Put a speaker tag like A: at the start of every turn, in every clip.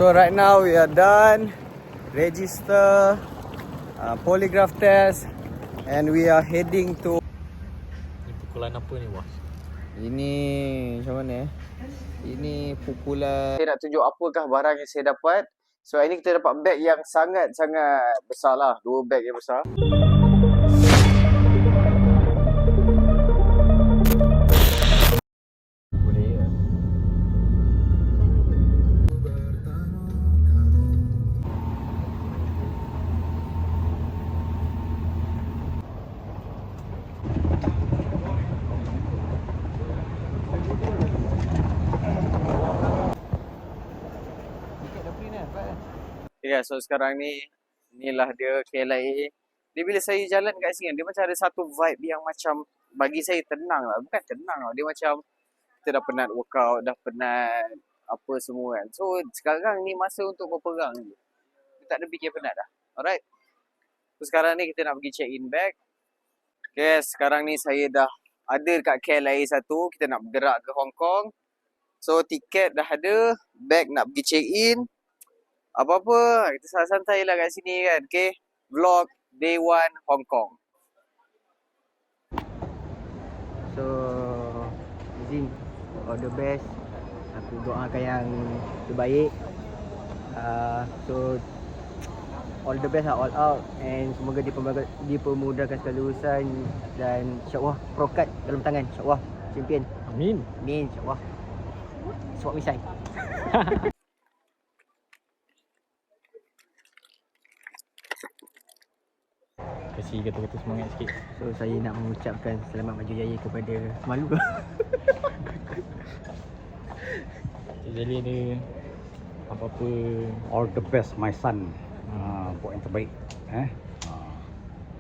A: So right now we are done. Register, polygraph test, and we are heading to.
B: Ni pukulan apa ni bos?
A: Ini macam mana Ini pukulan. Saya nak tunjuk apakah barang yang saya dapat. So ini kita dapat beg yang sangat-sangat besar lah. 2 beg yang besar. Boleh ya? Ya, so sekarang ni inilah dia KLIA. Dia bila saya jalan kat sini, dia macam ada satu vibe yang macam bagi saya tenang lah. Bukan tenang lah. Dia macam kita dah penat workout, dah penat apa semua kan. So sekarang ni masa untuk berperang je. Kita tak ada fikir penat dah. Alright. So sekarang ni kita nak pergi check in bag. Okay, sekarang ni saya dah ada dekat KLIA 1. Kita nak bergerak ke Hong Kong. So tiket dah ada, bag nak pergi check in. Apa-apa, kita santai-santai lah kat sini kan. Okay, vlog day 1 Hong Kong.
C: So, Zing, all the best. Aku doakan yang terbaik. So, all the best lah, all out. And semoga dipermudahkan segala urusan. Dan insyaAllah Prokat dalam tangan, insyaAllah champion.
B: Amin.
C: Amin, insyaAllah. Swap misai.
B: Kasih kata-kata semangat sikit.
C: So, saya nak mengucapkan selamat maju jaya kepada Malu.
B: Jadi ada apa-apa.
D: All the best my son. Buat yang terbaik.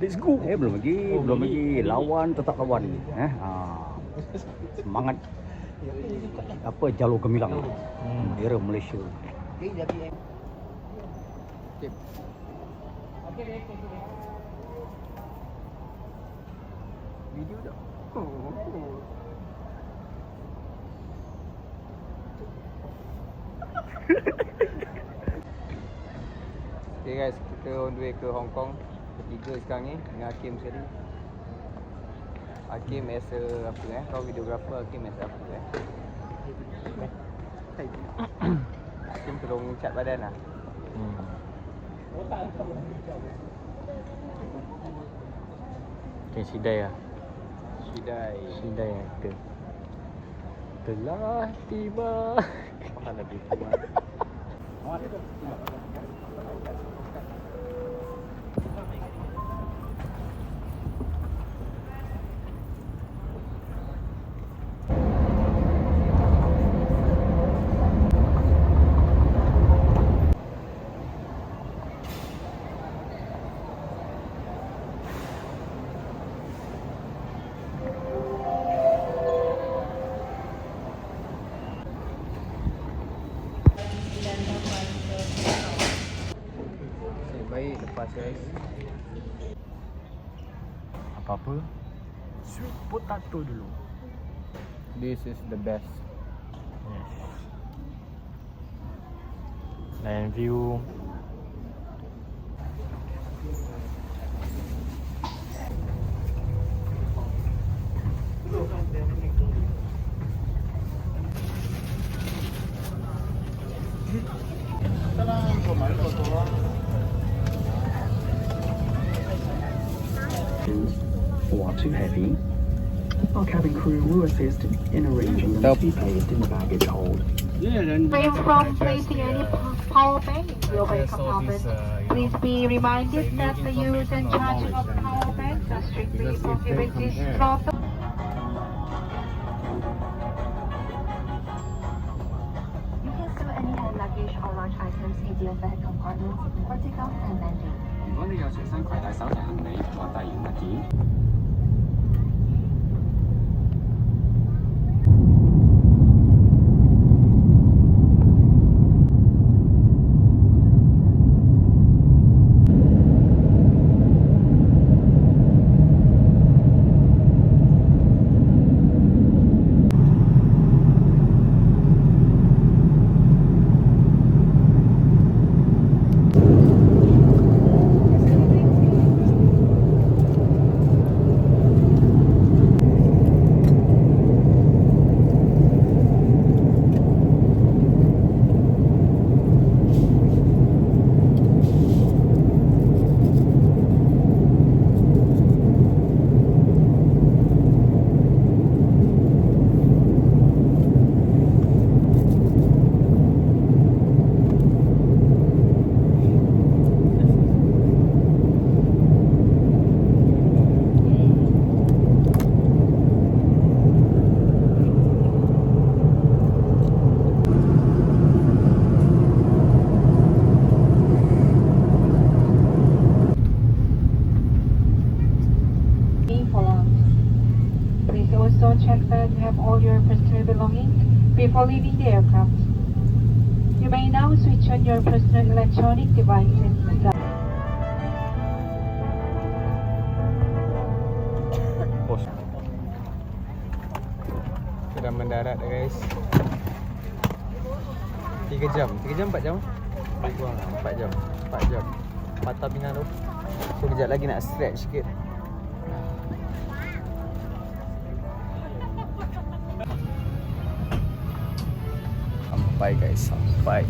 D: Let's go. Belum lagi. Lawan tetap lawan. Semangat. Apa Jalur Gemilang. Bendera Malaysia.
C: Video dah.
A: Okay guys, kita on the way ke Hong Kong. Ketiga sekarang ni dengan Hakim sekali. Hakim as a apa kau videographer, Hakim as apa Hakim tolong cat badan lah.
B: Okay, Sidai lah.
A: Sidai
B: actor. Telah tiba. Apa lagi tiba?
A: Baik, lepas guys.
B: Apa-apa? Sweet potato dulu.
A: This is the best.
B: Yes. Land view.
E: Or too heavy, our cabin crew will assist in arranging them to be placed in the baggage hold.
F: Refrain from placing any power bank in the overhead compartment. Please be reminded that the use and charging of power banks are strictly prohibited from the You can store any hand luggage or large items in the overhead compartments, vertical and landing.
E: 如果你有隨身攜帶手提行李或大型物件，
F: your personal electronic devices.
B: Pos.
C: Kita dah mendarat dah guys. 3 jam, 4 jam. Lebih kurang 4 jam. 4 jam. Patah Pinang tu. So kejap lagi nak stretch sikit. Sampai guys, sampai.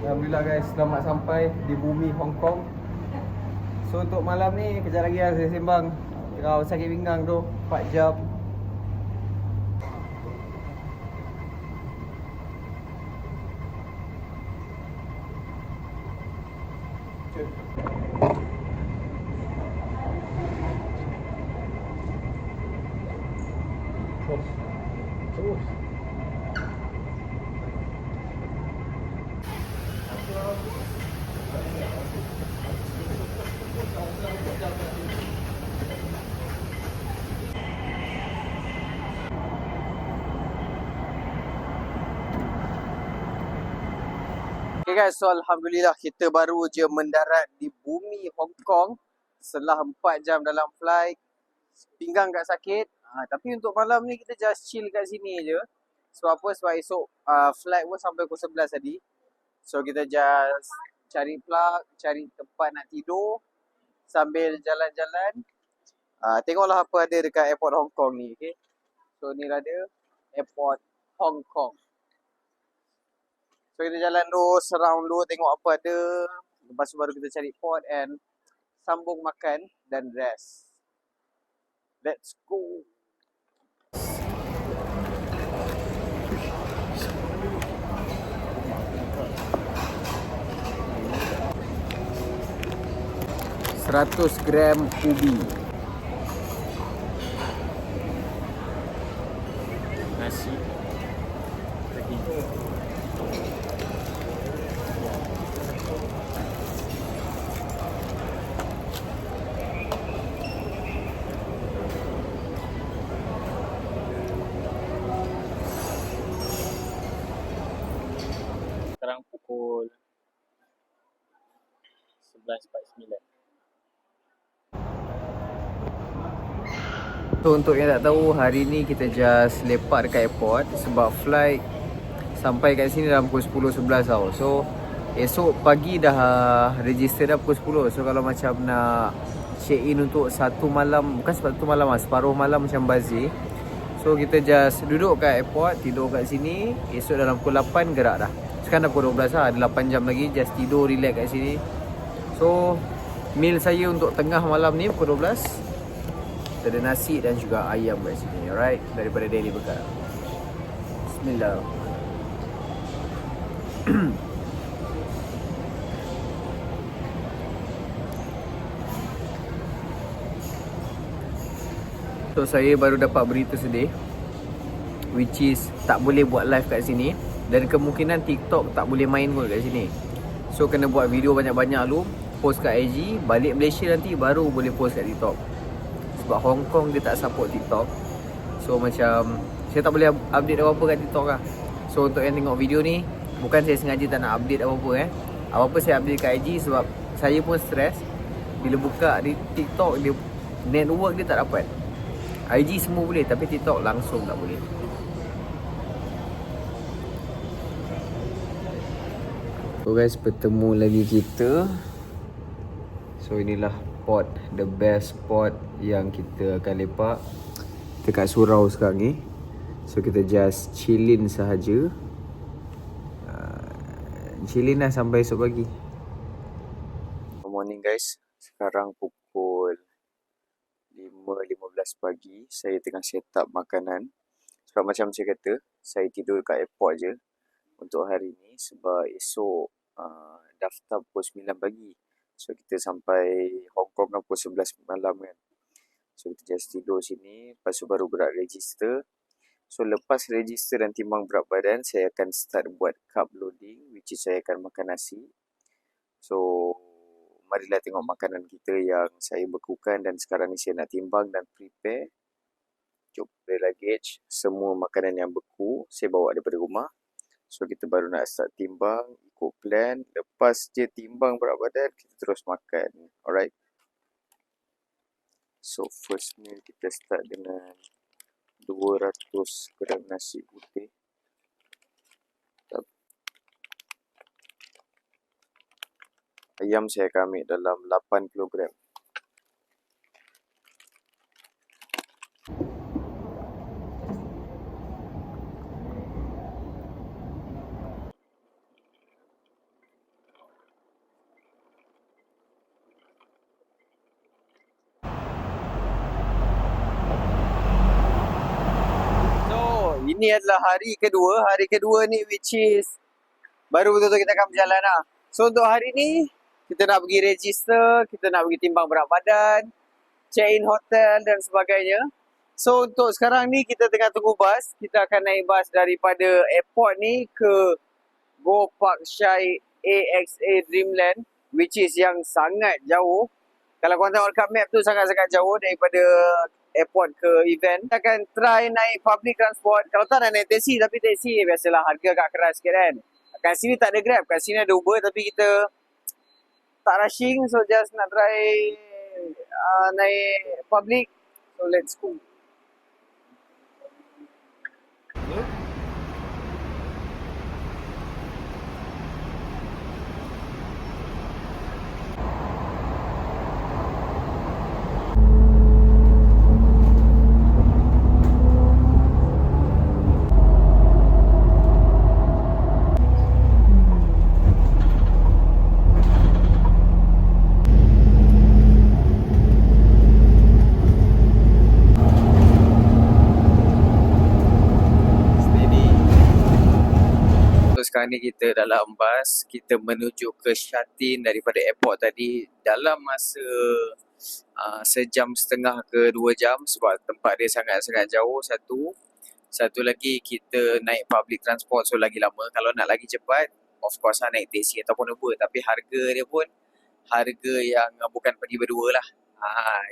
C: Alhamdulillah guys, selamat sampai di bumi Hong Kong. So untuk malam ni, kejap lagi lah saya sembang. Kalau sakit pinggang tu, 4 jam.
B: Terus.
A: Okay guys, so Alhamdulillah kita baru je mendarat di bumi Hong Kong setelah 4 jam dalam flight. Pinggang tak sakit. Tapi untuk malam ni kita just chill kat sini je. Sebab apa? Sebab esok flight pun sampai pukul 11 tadi. So kita just cari plug, cari tempat nak tidur sambil jalan-jalan. Tengoklah apa ada dekat airport Hong Kong ni, okay? So ni lah dia airport Hong Kong. So kita jalan dulu, surround dulu, tengok apa ada. Lepas tu baru kita cari port and sambung makan dan rest. Let's go. Seratus gram ubi.
B: Nasi. Lagi. Sekarang pukul 11.49.
A: So untuk yang tak tahu, hari ni kita just lepak dekat airport sebab flight sampai kat sini dalam pukul 10-11 tau. So esok pagi dah register dah pukul 10. So kalau macam nak check in untuk satu malam, bukan satu malam lah, separuh malam macam bazir. So kita just duduk kat airport, tidur kat sini. Esok dalam pukul 8 gerak dah. Sekarang dah pukul 12 lah, ada 8 jam lagi. Just tidur, relax kat sini. So meal saya untuk tengah malam ni pukul 12. Ada nasi dan juga ayam kat sini, alright, daripada Daily Bekal. Bismillah. So saya baru dapat berita sedih, which is tak boleh buat live kat sini dan kemungkinan TikTok tak boleh main pun kat sini. So kena buat video banyak-banyak dulu, post kat IG, balik Malaysia nanti baru boleh post kat TikTok. Sebab Hong Kong dia tak support TikTok. So macam saya tak boleh update apa-apa kat TikTok lah. So untuk yang tengok video ni, bukan saya sengaja tak nak update apa-apa Apa-apa saya update kat IG sebab saya pun stres. Bila buka di TikTok, dia network dia tak dapat. IG semua boleh tapi TikTok langsung tak boleh. So guys, bertemu lagi kita. So inilah spot, the best spot yang kita akan lepak dekat surau sekarang ni. So kita just chillin sahaja. Chillin lah sampai esok pagi. Good morning guys. Sekarang pukul 5.15 pagi. Saya tengah set up makanan. Sebab macam saya kata, saya tidur kat airport je untuk hari ni. Sebab esok daftar pukul 9 pagi. So kita sampai Hong Kong kan pukul 11 malam kan. So kita just tidur sini. Lepas tu baru gerak register. So lepas register dan timbang berat badan, saya akan start buat carb loading, which is saya akan makan nasi. So marilah tengok makanan kita yang saya bekukan dan sekarang ni saya nak timbang dan prepare. Jom, dari luggage, semua makanan yang beku saya bawa daripada rumah. So kita baru nak start timbang, ikut plan. Lepas je timbang berat badan, kita terus makan. Alright. So first meal kita start dengan 200 gram nasi putih. Ayam saya akan ambil dalam 8 kilogram. So, ini adalah hari kedua. Hari kedua ni which is baru betul-betul kita akan berjalan lah. So, untuk hari ni, kita nak pergi register, kita nak pergi timbang berat badan, check in hotel dan sebagainya. So untuk sekarang ni kita tengah tunggu bas. Kita akan naik bas daripada airport ni ke Go Park Shy AXA Dreamland, which is yang sangat jauh. Kalau korang tengok kat map tu sangat-sangat jauh daripada airport ke event. Kita akan try naik public transport. Kalau tak nak naik taxi, tapi taxi biasalah harga agak keras sikit kan. Kat sini tak ada Grab, kat sini ada Uber, tapi kita tak rushing, so just nak try naik public. So let's go. Sekarang ni kita dalam bas, kita menuju ke Shatin daripada airport tadi dalam masa sejam setengah ke 2 jam sebab tempat dia sangat-sangat jauh. Satu lagi kita naik public transport, so lagi lama. Kalau nak lagi cepat, of course naik taxi ataupun Uber, tapi harga dia pun harga yang bukan pergi berdua lah.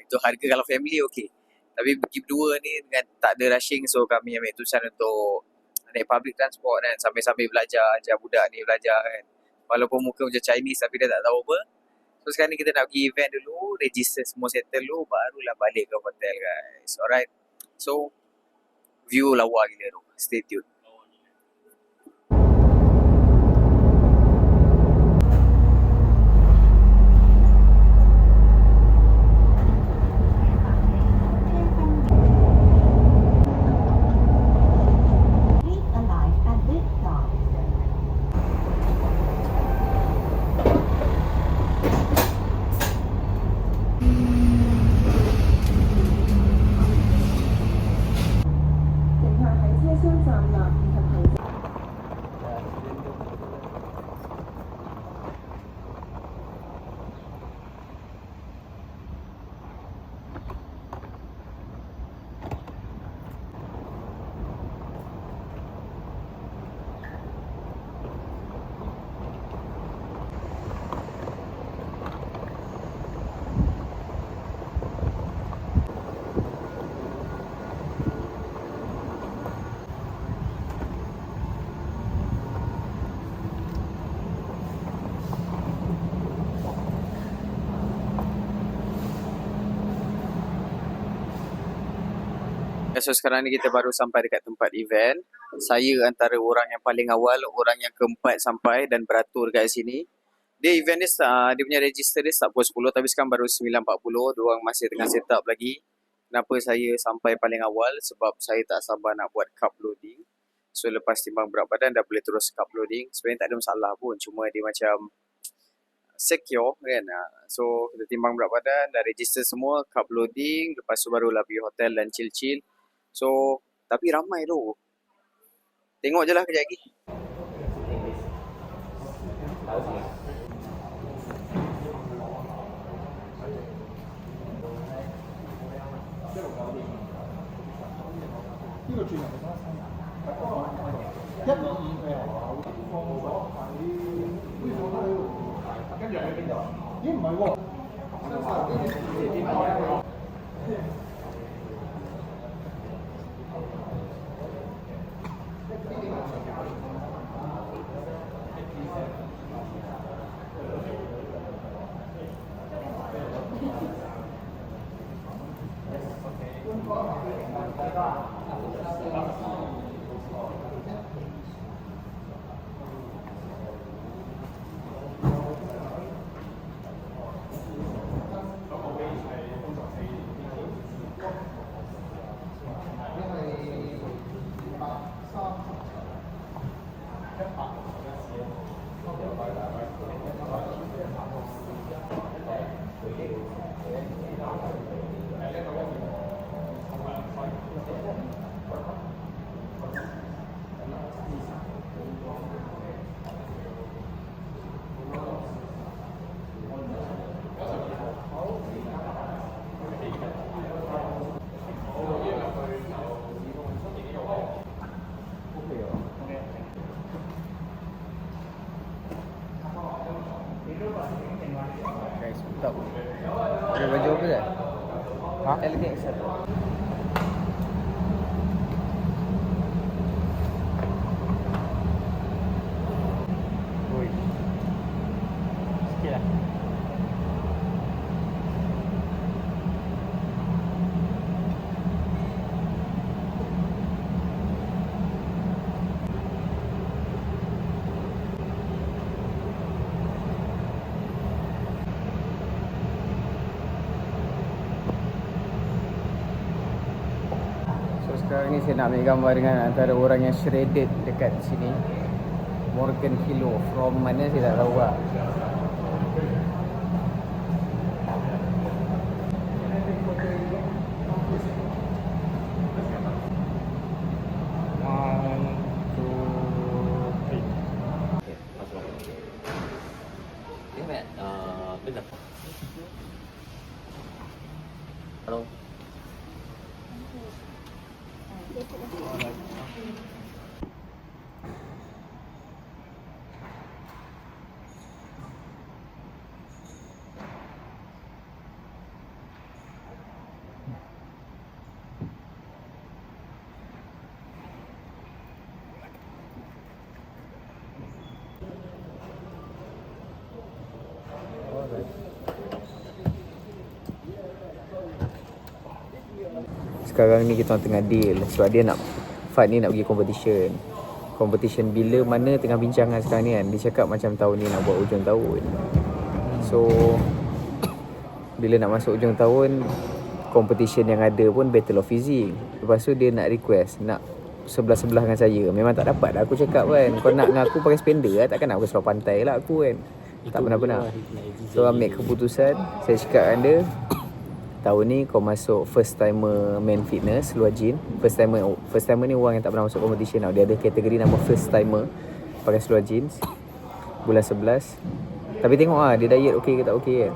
A: Itu harga kalau family okey. Tapi pergi berdua ni dengan tak ada rushing, so kami ambil keputusan untuk naik public transport kan, sambil-sambil belajar, ajar budak ni belajar kan. Walaupun muka macam Chinese tapi dia tak tahu apa. So sekarang ni kita nak pergi event dulu, register semua settle dulu, barulah balik ke hotel guys. Alright. So view lawa gila tu. Stay tuned. So sekarang ni kita baru sampai dekat tempat event. Saya antara orang yang paling awal, orang yang keempat sampai dan beratur kat sini. Dia event dia, dia punya register dia start pukul 10 tapi sekarang baru 9.40. Diorang masih tengah set up lagi. Kenapa saya sampai paling awal? Sebab saya tak sabar nak buat cup loading. So lepas timbang berat badan dah boleh terus cup loading. Sebenarnya tak ada masalah pun, cuma dia macam secure kan. So kita timbang berat badan, dah register semua, cup loading. Lepas tu barulah pergi hotel dan chill-chill. So, tapi ramai tu. Tengok je lah kejap lagi. Guys, stop. Ada baju apa dah? Ha? Elegant sir. Oi. Sikit lah. Sekarang ni saya nak ambil gambar dengan antara orang yang shredded dekat sini. Morgan Kilo. From mana saya tak tahu lah.
B: Benar. Halo.
A: Sekarang ni kita tengah deal sebab dia nak Fad ni nak pergi competition bila mana tengah bincang kan sekarang ni kan. Dia cakap macam tahun ni nak buat hujung tahun. So bila nak masuk hujung tahun, competition yang ada pun Battle of Physics. Lepas tu dia nak request nak sebelah-sebelah dengan saya. Memang tak dapat aku cakap kan. Kau nak dengan aku pakai spender lah, takkan nak pakai seluar pantai lah aku kan. Tak pernah-pernah. So ambil keputusan, saya cakap dengan dia, tahun ni kau masuk first timer main fitness luar gym. First timer ni orang yang tak pernah masuk competition tau. Dia ada kategori nama first timer pakai seluar jeans. Bulan 11. Tapi tengok lah dia diet okey ke tak okey kan.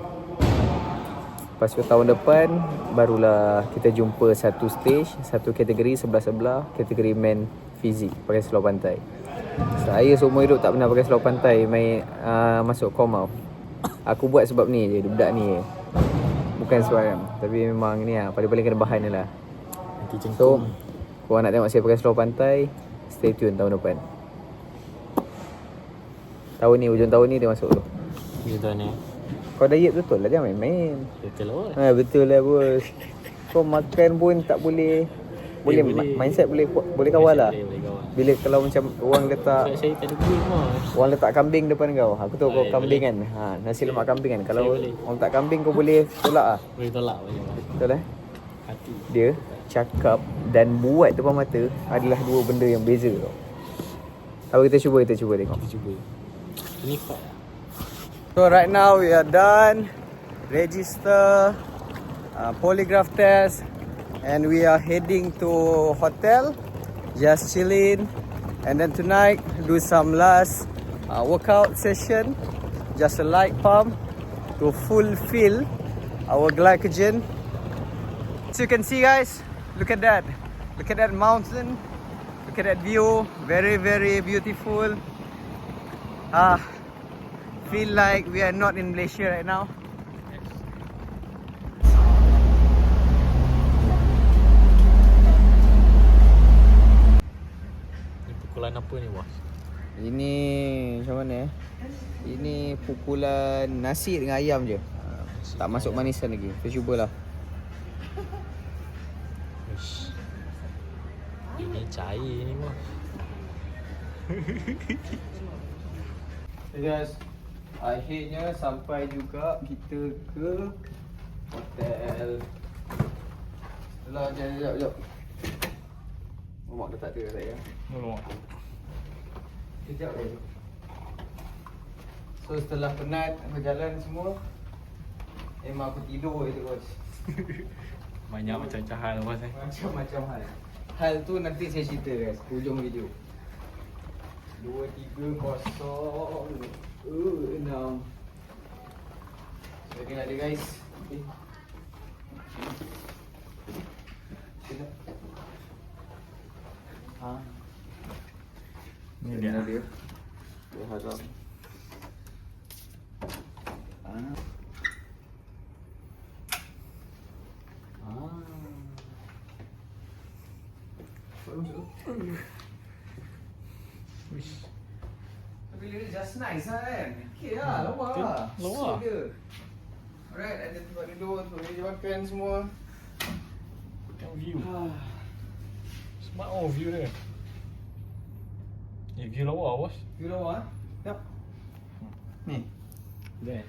A: Lepas tu tahun depan barulah kita jumpa satu stage, satu kategori sebelah-sebelah, kategori main fizik pakai seluar pantai. Saya seumur hidup tak pernah pakai seluar pantai main masuk komau. Aku buat sebab ni je, budak ni je. Bukan sebarang. Tapi memang ni lah, paling-paling kena bahan ni lah. So, korang nak tengok saya pakai seluar pantai, stay tune tahun depan. Tahun ni, hujung tahun ni dia masuk tu.
B: Betul ni.
A: Kau diet betul lah, jangan main-main.
B: Betul lah.
A: Betul lah bos. Kau makan pun tak boleh. Boleh, mindset boleh kawal lah.
B: Boleh kawal.
A: Bila kalau macam orang letak,
B: Saya tak ada duit mah.
A: orang letak kambing depan kau. Aku tahu kau kambing kan. Nasi lemak kambing kan. Kalau orang letak kambing kau boleh tolak lah.
B: Boleh tolak boleh.
A: Betul lah.
B: Hati.
A: Dia cakap dan buat depan mata adalah dua benda yang beza tau. Apa kita cuba tengok.
B: Kita cuba. Ini Fad.
A: So right now we are done. Register, polygraph test, and we are heading to hotel. Just chilling, and then tonight do some last workout session. Just a light pump to fulfill our glycogen. So you can see guys, look at that mountain, look at that view, very very beautiful. Feel like we are not in Malaysia right now. Ini macam mana Ini pukulan nasi dengan ayam je. Tak masuk manisan lagi. Kita cubalah.
B: Uish. Ini cair ni mah.
A: Okay guys, akhirnya sampai juga kita ke hotel. Sekejap. Mak dah tak ada saya. Sekejap je. So setelah penat berjalan semua, memang aku tidur je bos.
B: Banyak macam hal bos eh.
A: Macam-macam hal. Hal tu nanti saya cerita guys, hujung video. 2, 3, 0, 6. Jadi ada guys. Okay. Sini.
B: Ni
A: Dia
B: dia.
A: dia. Dia haram.
B: Uish.
A: Tapi dia just nice lah kan. Okay lah, lawa lah.
B: Lawa.
A: Sweet dia. Alright, ada tempat duduk, tempat meja makan semua.
B: Tengok view. Smart oh view dia. View lawa bos.
A: View lawa. Yap. Ni.
B: Dah.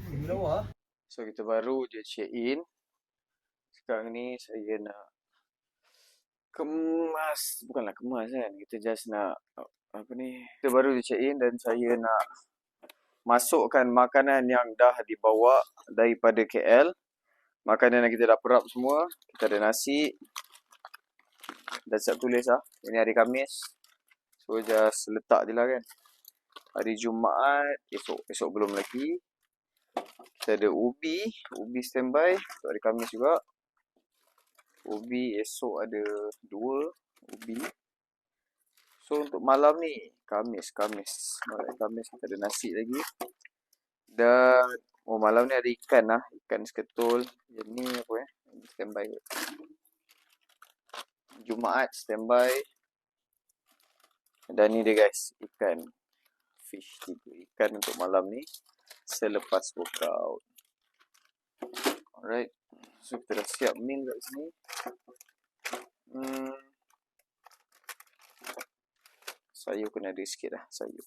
A: View lawa. So kita baru je check in. Sekarang ni saya nak bukanlah kemas kan. Kita just nak apa ni? Kita baru je check in dan saya nak masukkan makanan yang dah dibawa daripada KL. Makanan yang kita dah perap semua. Kita ada nasi. Dah siap tulis lah. Ini hari Khamis. So just letak je lah kan. Hari Jumaat. Esok belum lagi. Kita ada ubi. Ubi standby. Untuk hari Khamis juga. Ubi esok ada 2 ubi. So untuk malam ni Khamis. Alright, Khamis kita ada nasi lagi. Dan malam ni ada ikan lah. Ikan seketul. Yang ni apa Ini standby. Jumaat standby. Dan ni dia guys, ikan. Fish 3. Ikan untuk malam ni. Selepas workout. Alright. So kita dah siap meal kat sini. Sayur kena ada sikit lah. Sayur.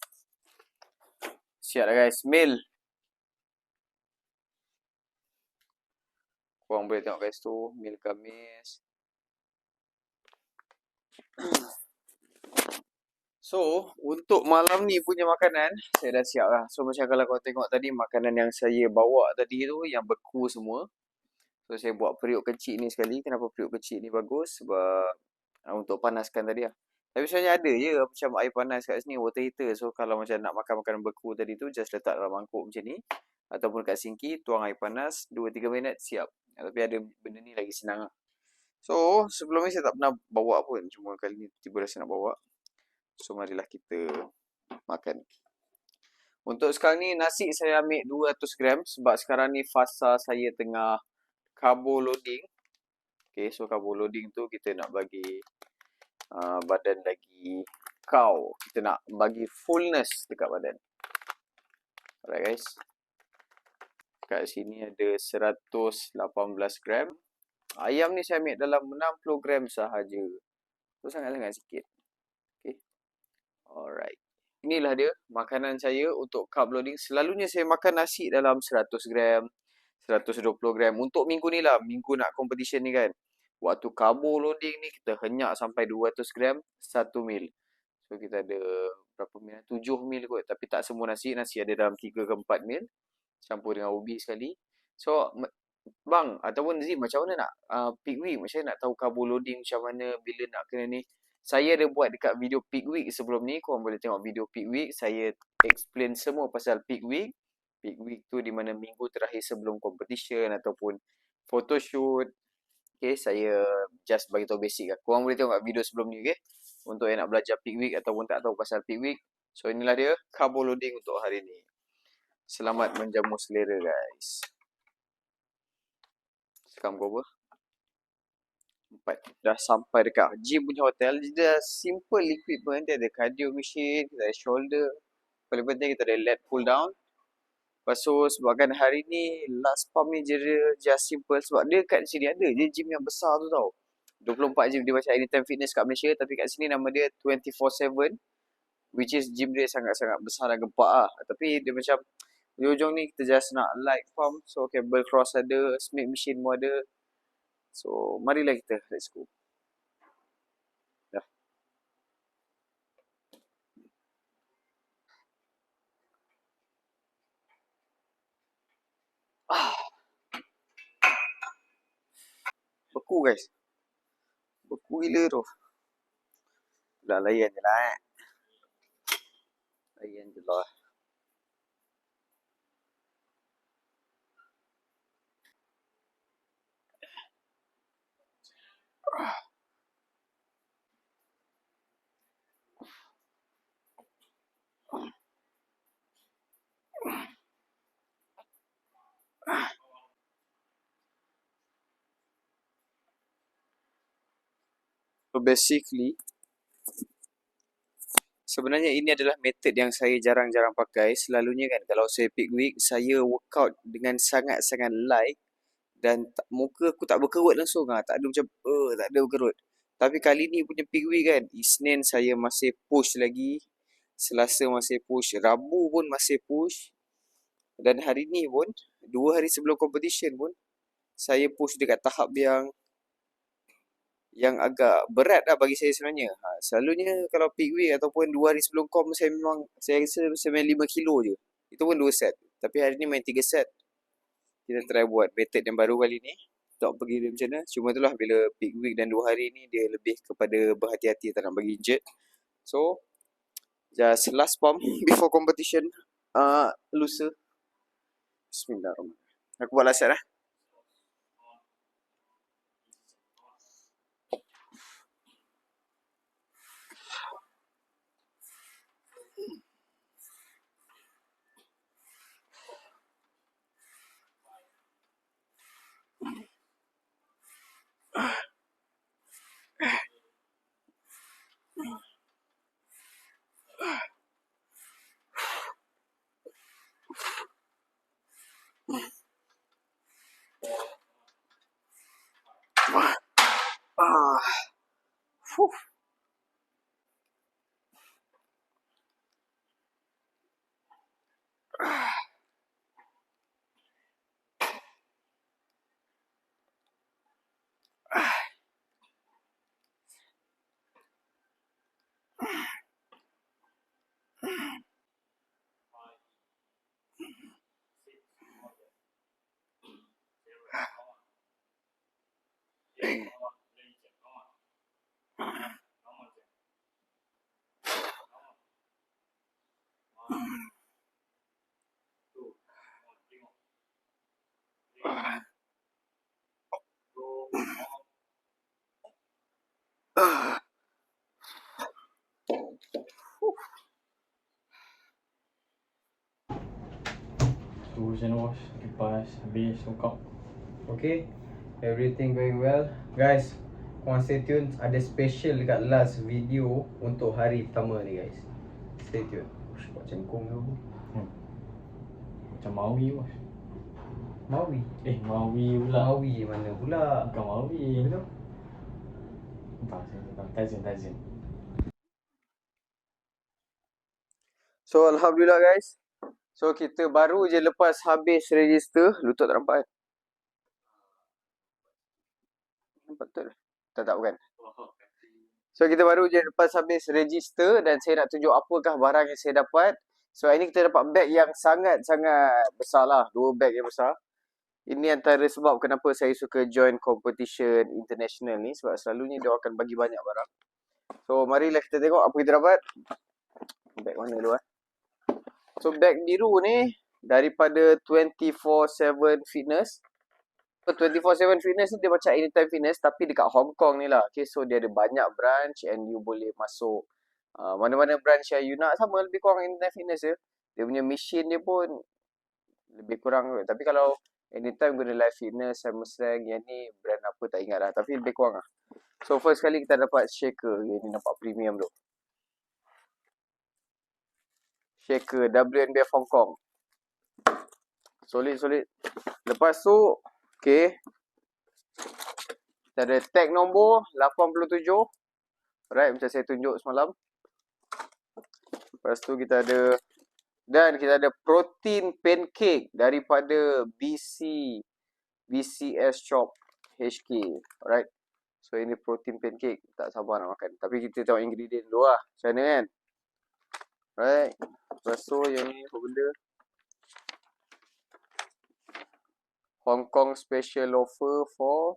A: Siap dah guys. Meal. Korang boleh tengok guys tu. Meal Khamis. So, untuk malam ni punya makanan, saya dah siap lah. So, macam kalau korang tengok tadi, makanan yang saya bawa tadi tu, yang beku semua. So, saya buat periuk kecil ni sekali. Kenapa periuk kecil ni bagus? Sebab untuk panaskan tadi lah. Tapi sebenarnya ada je macam air panas kat sini, water heater. So, kalau macam nak makan makanan beku tadi tu, just letak dalam mangkuk macam ni. Ataupun kat sinki, tuang air panas, 2-3 minit, siap. Tapi ada benda ni lagi senang lah. So, sebelum ni saya tak pernah bawa pun. Cuma kali ni tiba rasa nak bawa. So, marilah kita makan. Untuk sekarang ni, nasi saya ambil 200 gram. Sebab sekarang ni fasa saya tengah carbo loading. Okay, so carbo loading tu kita nak bagi badan lagi kau. Kita nak bagi fullness dekat badan. Alright guys. Kat sini ada 118 gram. Ayam ni saya ambil dalam 60 gram sahaja. So, sangat-sangat sikit. Alright. Inilah dia makanan saya untuk carb loading. Selalunya saya makan nasi dalam 100 gram, 120 gram. Untuk minggu ni lah, minggu nak competition ni kan. Waktu carbo loading ni kita henyak sampai 200 gram, 1 mil. So kita ada berapa mil? 7 mil kot. Tapi tak semua nasi. Nasi ada dalam 3 ke 4 mil. Campur dengan ubi sekali. So, bang, ataupun Zee, macam mana nak peak week? Macam mana nak tahu carbo loading macam mana bila nak kena ni? Saya ada buat dekat video peak week sebelum ni. Korang boleh tengok video peak week. Saya explain semua pasal peak week. Peak week tu di mana minggu terakhir sebelum competition ataupun photoshoot. Okay, saya just bagi tahu basic lah. Korang boleh tengok video sebelum ni, okay? Untuk yang nak belajar peak week ataupun tak tahu pasal peak week. So, inilah dia carbo loading untuk hari ni. Selamat menjamu selera, guys. Sekam kau apa? dah sampai dekat gym punya hotel. Dia simple equipment. Dia ada cardio machine, kita ada shoulder. Paling penting kita ada lat pull down. Lepas tu sebabkan hari ni last pump ni dia just simple. Sebab dia kat sini ada je gym yang besar tu tau. 24 gym dia macam Anytime Fitness kat Malaysia. Tapi kat sini nama dia 24/7. Which is gym dia sangat-sangat besar dan gempak lah. Tapi dia macam di ujung ni kita just nak light pump. So cable cross ada, Smith machine pun ada. So marilah kita, let's go. Dah. Beku guys. Beku gila tu. Dah layan je lah Layan je lah. So basically sebenarnya ini adalah method yang saya jarang-jarang pakai. Selalunya kan kalau saya peak week, saya workout dengan sangat-sangat light dan muka aku tak berkerut langsung lah. Tak ada macam, tak ada berkerut. Tapi kali ni punya peak week kan, Isnin saya masih push lagi. Selasa masih push. Rabu pun masih push. Dan hari ni pun, 2 hari sebelum competition pun, saya push dekat tahap yang agak berat lah bagi saya sebenarnya. Selalunya kalau peak week ataupun 2 hari sebelum kom saya rasa saya main 5 kilo je. Itu pun 2 set. Tapi hari ni main 3 set. Kita try buat method yang baru kali ni. Tak pergi dia macam mana. Cuma itulah bila peak week dan 2 hari ni dia lebih kepada berhati-hati tak nak bagi injured. So, just last pump before competition. Lusa. Bismillahirrahmanirrahim. Aku buat last set lah.
B: Tu hand wash, kipas, habis workout.
C: Okay, everything going well. Guys, korang stay tune. Ada special dekat last video untuk hari pertama ni guys. Stay tune. Ush, buat cengkung tu.
B: Macam Maui bos.
C: Maui?
B: Maui pula.
C: Maui mana pula?
B: Bukan Maui.
C: Betul?
B: Entah, saya tak tahu. Tazin.
A: So Alhamdulillah guys. So kita baru je lepas habis register. Lutut tak nampak kan? Nampak betul? Tak bukan. So kita baru je lepas habis register dan saya nak tunjuk apakah barang yang saya dapat. So hari ni kita dapat bag yang sangat-sangat besar lah. 2 bag yang besar. Ini antara sebab kenapa saya suka join competition international ni. Sebab selalunya dia akan bagi banyak barang. So marilah kita tengok apa kita dapat. Bag mana dulu So bag biru ni daripada 24/7 Fitness. So 24/7 Fitness ni dia macam Anytime Fitness tapi dekat Hong Kong ni lah. Okay, so dia ada banyak branch and you boleh masuk mana-mana branch yang you nak. Sama lebih kurang Anytime Fitness je. Dia punya machine dia pun lebih kurang. Tapi kalau Anytime guna Live Fitness, Hammer Strength, yang ni brand apa tak ingat lah. Tapi lebih kurang lah. So first kali kita dapat shaker. Ini nampak premium tu. Shaker WNBF Hong Kong. Solid. Lepas tu, okay. Kita ada tag nombor 87. Alright, macam saya tunjuk semalam. Lepas tu kita ada, dan kita ada protein pancake daripada BCS Shop HK. Alright. So ini protein pancake. Tak sabar nak makan. Tapi kita tengok ingredient dulu lah. Macam mana kan? Alright. Lepas tu yang ni apa benda? Hong Kong special offer for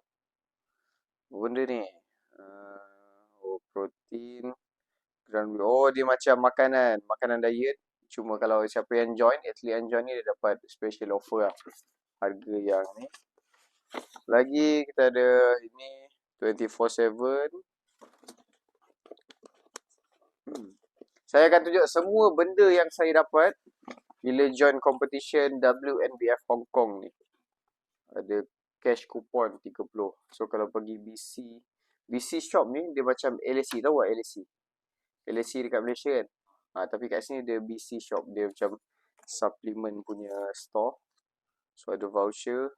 A: apa benda ni? Protein. Oh, dia macam makanan diet. Cuma kalau siapa yang join, athlete yang join ni dia dapat special offer lah. Harga yang ni. Lagi kita ada ini 24/7. Saya akan tunjuk semua benda yang saya dapat bila join competition WNBF Hong Kong ni. Ada cash coupon 30. So kalau pergi BC Shop ni dia macam LAC, tahu tak LAC? LAC dekat Malaysia kan. Tapi kat sini dia BC Shop, dia macam supplement punya store. So ada voucher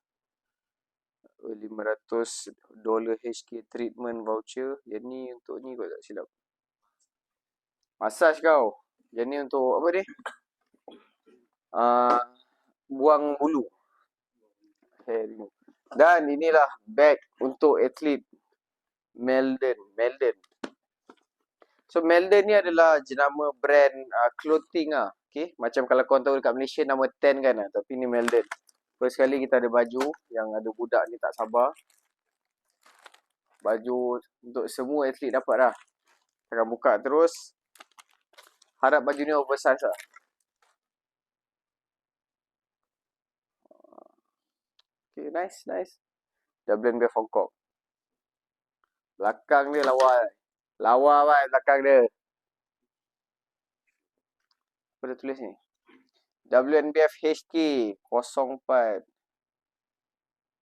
A: $500 HK treatment voucher. Yang ni untuk ni kot tak silap. Massage kau. Yang ni untuk apa ni? Buang bulu. Hair remove. Dan inilah bag untuk atlet Meldon. So Meldon ni adalah jenama brand clothing lah. Okay. Macam kalau korang tahu dekat Malaysia nama Ten kan. Tapi ni Meldon. First kali kita ada baju yang ada budak ni tak sabar. Baju untuk semua atlet dapat lah. Kita akan buka terus. Harap baju ni oversize lah. Okay, nice. WNBF Hong Kong. Belakang dia lawa. Lawa kan belakang dia. Apa dia tulis ni? WNBF HK 04.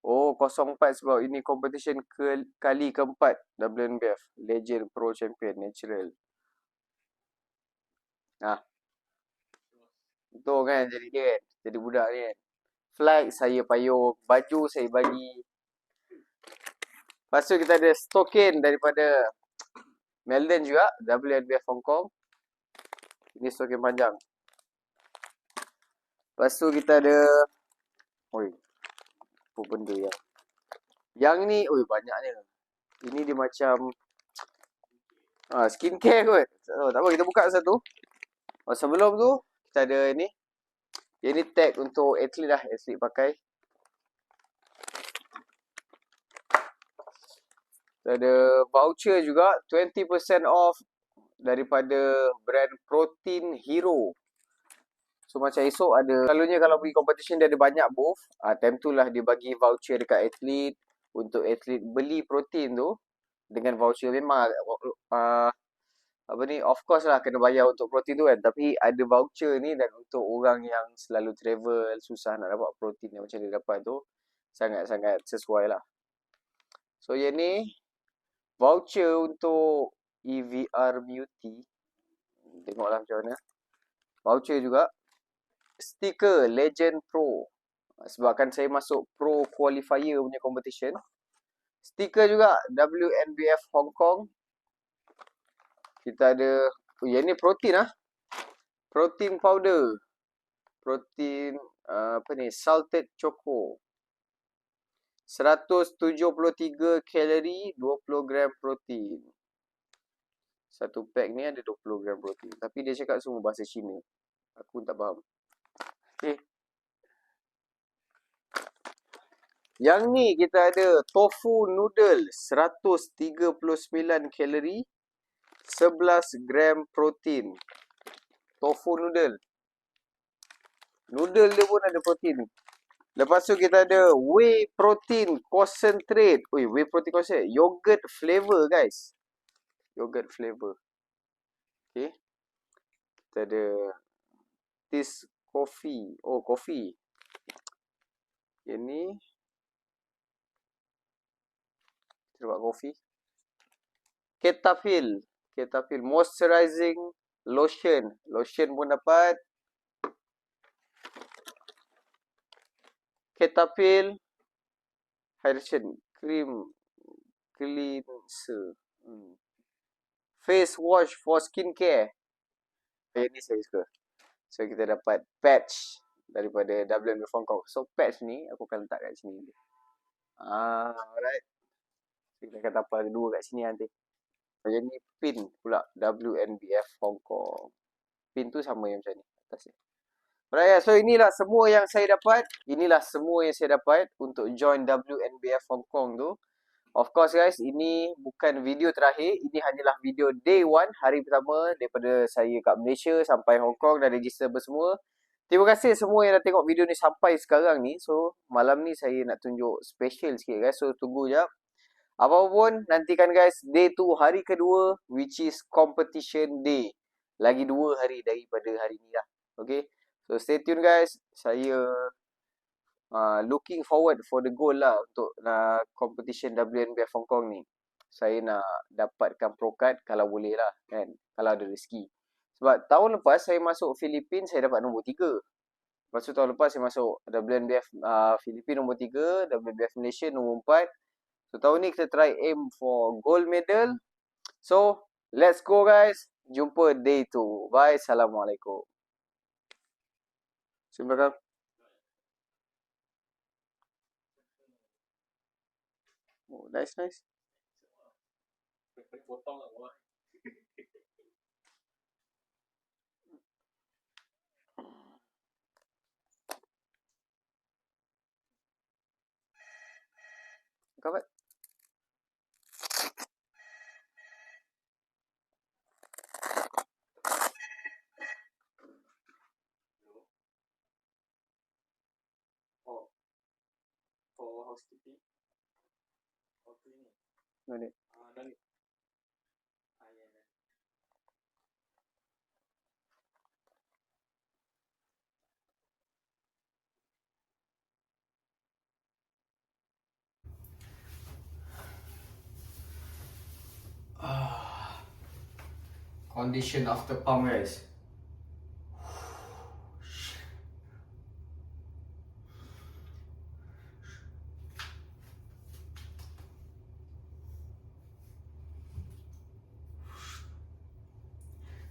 A: Oh, 04 sebab ini competition kali keempat WNBF. Legend Pro Champion Natural. Betul kan jadi dia kan. Jadi budak ni kan. Flag saya payung. Baju saya bagi. Lepas tu kita ada stokin daripada Meldon juga. WNBF Hong Kong. Ini stokin panjang. Lepas tu kita ada. Apa benda yang. Yang ni. Banyaknya. Ini dia macam. Skincare kot. Tak apa kita buka satu. Sebelum tu. Kita ada ni. Yang ni tag untuk atlet lah. Atlet pakai. Kita ada voucher juga. 20% off. Daripada brand Protein Hero. So macam esok ada. Selalunya kalau pergi competition dia ada banyak booth. Time tu lah dia bagi voucher dekat atlet. Untuk atlet beli protein tu. Dengan voucher memang. Of course lah kena bayar untuk protein tu kan. Tapi ada voucher ni dan untuk orang yang selalu travel, susah nak dapat protein yang macam dia dapat tu. Sangat-sangat sesuai lah. So yang ni. Voucher untuk EVR Beauty. Tengoklah macam mana. Voucher juga. Stiker Legend Pro. Sebabkan saya masuk Pro Qualifier punya competition. Stiker juga WNBF Hong Kong. Kita ada. Yang ni protein lah. Protein powder. Protein. Salted Choco. 173 kalori, 20 gram protein. Satu pack ni ada 20 gram protein. Tapi dia cakap semua bahasa Cina. Aku tak faham. Okay. Yang ni kita ada tofu noodle. 139 kalori, 11 gram protein. Tofu noodle. Noodle dia pun ada protein. Lepas tu kita ada whey protein concentrate. Whey protein concentrate. Yogurt flavor guys. Yogurt flavor. Okay. Kita ada this coffee. Coffee. Yang ni. Kita dapat coffee. Cetaphil. Cetaphil moisturizing lotion. Lotion pun dapat. Cetaphil hydration cream cleanser. Face wash for skincare. Ni saya suka. So kita dapat patch daripada WNBF Hong Kong. So patch ni aku akan letak kat sini. Alright. Kita kata apa ada dua kat sini nanti. Macam ni pin pula WNBF Hong Kong. Pin tu sama yang macam ni atas ni. Alright, so inilah semua yang saya dapat. Inilah semua yang saya dapat untuk join WNBF Hong Kong tu. Of course guys, ini bukan video terakhir. Ini hanyalah video day 1, hari pertama daripada saya kat Malaysia sampai Hong Kong dah register bersemua. Terima kasih semua yang dah tengok video ni sampai sekarang ni. So, malam ni saya nak tunjuk special sikit guys. So, tunggu jap. Apapun, nantikan guys day 2 hari kedua which is competition day. Lagi 2 hari daripada hari ni lah. Okay. So, stay tune guys. Saya looking forward for the goal lah untuk competition WNBF Hong Kong ni. Saya nak dapatkan pro card kalau boleh lah kan. Kalau ada rezeki. Sebab tahun lepas saya masuk Filipina saya dapat nombor 3. Lepas tu tahun lepas saya masuk WNBF Filipina nombor 3. WNBF Malaysia nombor 4. So tahun ni kita try aim for gold medal. So let's go guys. Jumpa day 2. Bye. Assalamualaikum. Terima kasih. Oh, nice. Kapat.
B: For housekeeping. Or cleaning.
A: No need.
B: No need.
A: Condition after pump guys.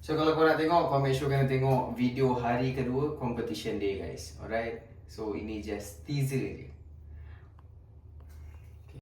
A: So kalau kau nak tengok, kau make sure kena tengok video hari kedua competition day guys. Alright. So ini just teaser je.